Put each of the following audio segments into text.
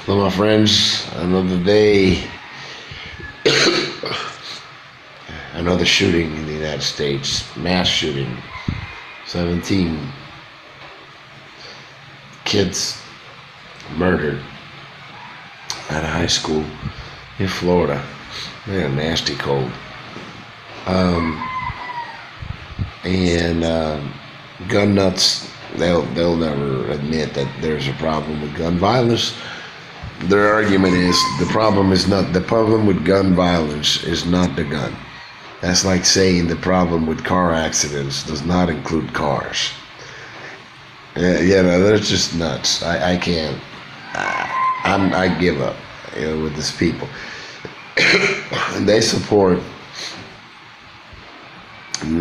Hello, my friends. Another day, another shooting in the United States. Mass shooting. 17 kids murdered at a high school in Florida. Man, nasty cold. Um, and gun nuts, they'll never admit that there's a problem with gun violence. Their argument is the problem with gun violence is not the gun. That's like saying the problem with car accidents does not include cars. They're just nuts. I can't. I give up, with these people. And they support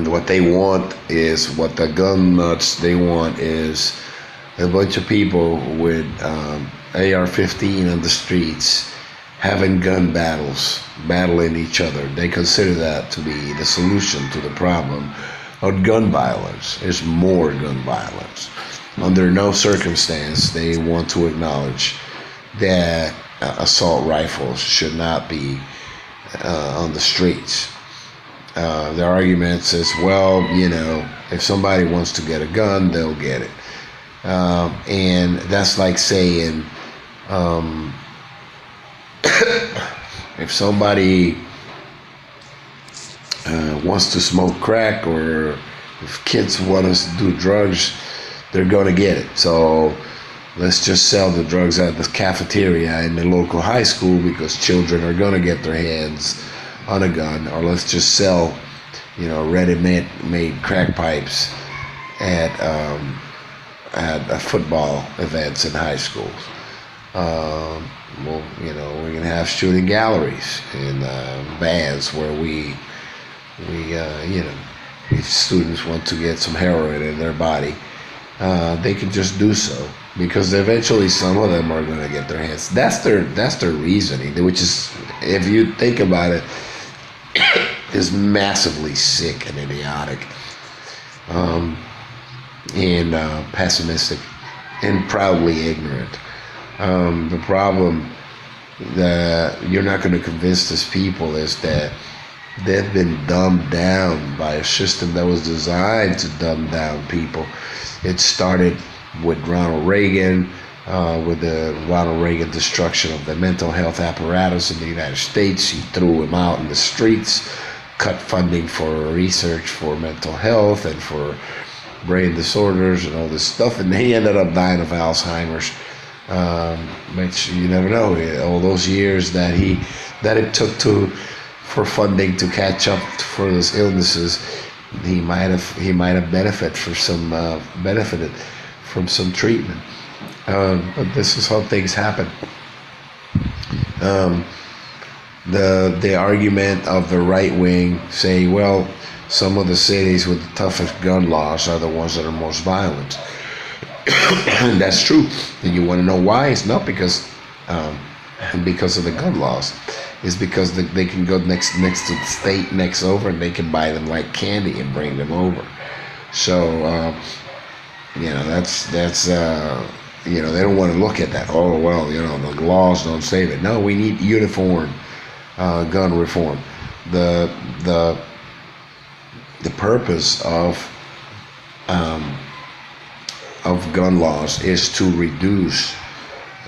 what they want is what the gun nuts they want is a bunch of people with AR-15 on the streets having gun battles, battling each other. They consider that to be the solution to the problem of gun violence. Is more gun violence. Under no circumstance they want to acknowledge that assault rifles should not be on the streets. Their arguments is, well, if somebody wants to get a gun, they'll get it. And that's like saying, if somebody wants to smoke crack, or if kids want us to do drugs, they're going to get it. So let's just sell the drugs at the cafeteria in the local high school because children are going to get their hands on a gun. Or let's just sell, ready-made crack pipes at football events in high schools. We're gonna have shooting galleries and bands where if students want to get some heroin in their body, they can just do so, because eventually some of them are gonna get their hands. That's their reasoning, which is, if you think about it, is massively sick and idiotic, and pessimistic and proudly ignorant. The problem that you're not going to convince these people is that they've been dumbed down by a system that was designed to dumb down people. It started with Ronald Reagan, with the Ronald Reagan destruction of the mental health apparatus in the United States. He threw him out in the streets, cut funding for research for mental health and for brain disorders and all this stuff, and he ended up dying of Alzheimer's. Which you never know. All those years that it took for funding to catch up for those illnesses, he might have benefited from some treatment. But this is how things happen. The argument of the right wing say, well, some of the cities with the toughest gun laws are the ones that are most violent. And that's true. And you want to know why? It's not because of the gun laws. It's because they can go next to the state next over, and they can buy them like candy and bring them over. So that's they don't want to look at that. Oh well, the laws don't save it. No, we need uniform gun reform. The purpose of gun laws is to reduce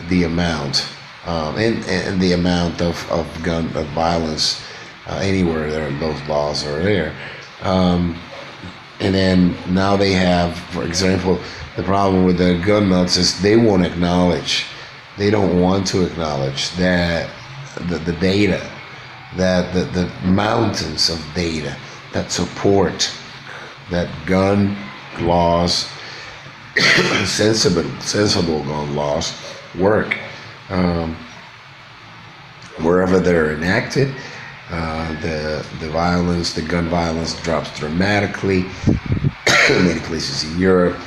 the amount and the amount of violence anywhere those laws are there. And then now they have, for example, the problem with the gun nuts is they don't want to acknowledge that the data, that the mountains of data that support that gun laws, sensible gun laws, work. Wherever they're enacted, the gun violence drops dramatically. In many places in Europe.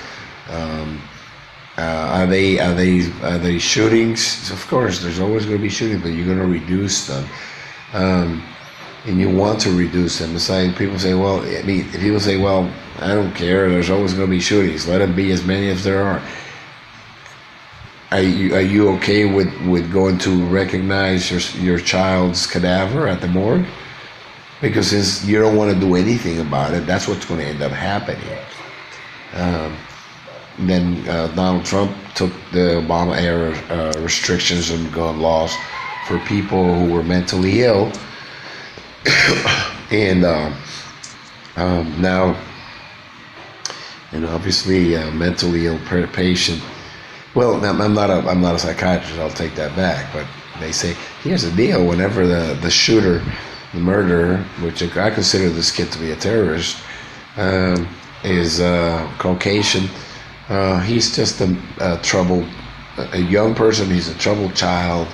Are they shootings? Of course, there's always going to be shootings, but you're going to reduce them. And you want to reduce them. It's like people say, well, if people say, well, I don't care, there's always going to be shootings. Let them be as many as there are. are you okay with going to recognize your child's cadaver at the morgue? Because since you don't want to do anything about it, that's what's going to end up happening. Um, then Donald Trump took the Obama era restrictions on gun laws for people who were mentally ill, and now, and obviously, mentally ill patient. Well, I'm not a psychiatrist. I'll take that back. But they say here's the deal: whenever the shooter, the murderer, which I consider this kid to be a terrorist, is Caucasian. He's just a troubled, a young person. He's a troubled child.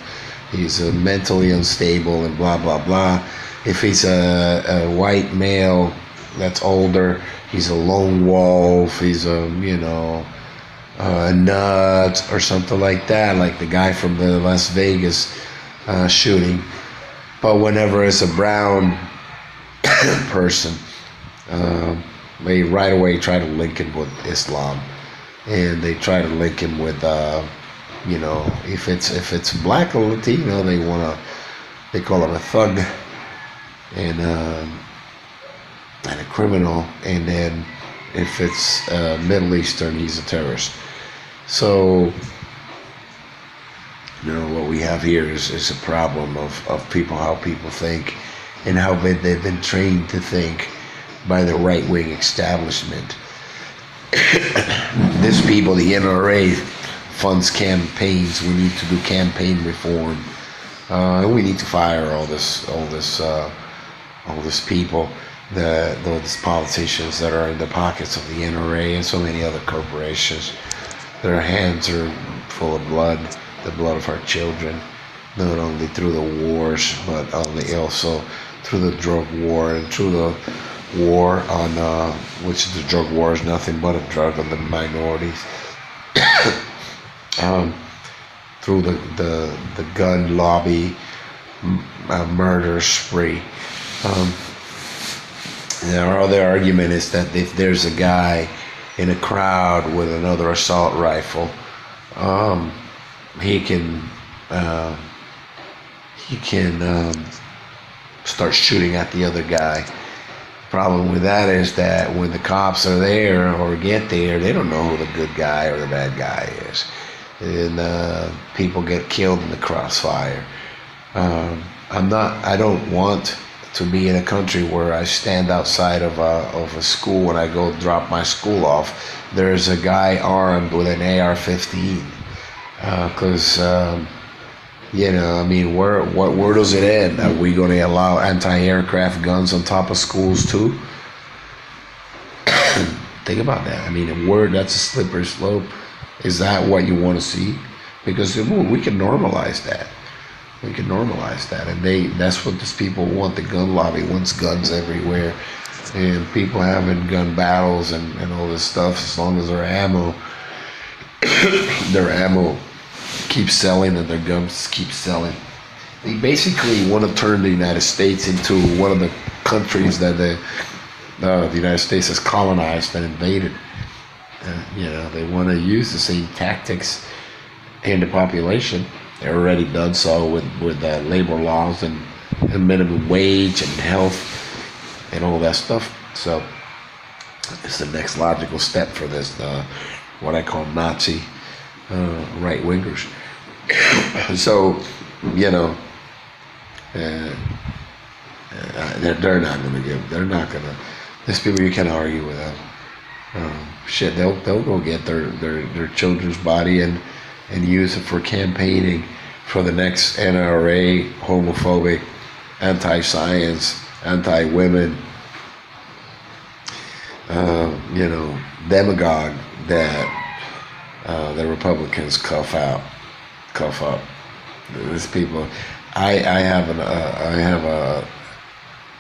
He's mentally unstable and blah blah blah. If he's a white male that's older, he's a lone wolf. He's a nut or something like that, like the guy from the Las Vegas shooting. But whenever it's a brown person, they right away try to link him with Islam, and they try to link him with, if it's black or Latino, they call him a thug and a criminal, and then if it's Middle Eastern, he's a terrorist. So, what we have here is a problem of people, how people think, and how they've been trained to think by the right-wing establishment. This people, the NRA, funds campaigns. We need to do campaign reform. And we need to fire all this people, those politicians that are in the pockets of the NRA and so many other corporations. Their hands are full of blood, the blood of our children, not only through the wars, but also through the drug war and through the war on, which the drug war is nothing but a drug on the minorities, through the gun lobby, murder spree. Our other argument is that if there's a guy in a crowd with another assault rifle, he can start shooting at the other guy. Problem with that is that when the cops are there or get there, they don't know who the good guy or the bad guy is, and people get killed in the crossfire. I don't want to be in a country where I stand outside of a school when I go drop my school off. There's a guy armed with an AR-15, because where does it end? Are we going to allow anti-aircraft guns on top of schools too? Think about that. That's a slippery slope. Is that what you want to see? Because we can normalize that. We can normalize that, and that's what these people want. The gun lobby wants guns everywhere, and people having gun battles and all this stuff. As long as their ammo keeps selling and their guns keep selling. They basically want to turn the United States into one of the countries that the United States has colonized and invaded. They want to use the same tactics in the population. They're already done so with labor laws and minimum wage and health and all that stuff. So it's the next logical step for this, what I call Nazi right-wingers. So, they're not going to give. They're not going to. These people, you can't argue with them. They'll go get their children's body and use it for campaigning for the next NRA homophobic, anti-science, anti-women, demagogue that the Republicans cuff up. These people,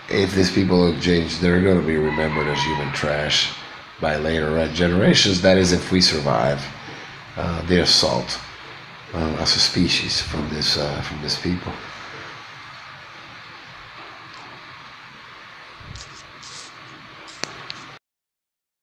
if these people have changed, they're going to be remembered as human trash by later generations. That is, if we survive the assault as a species from this people.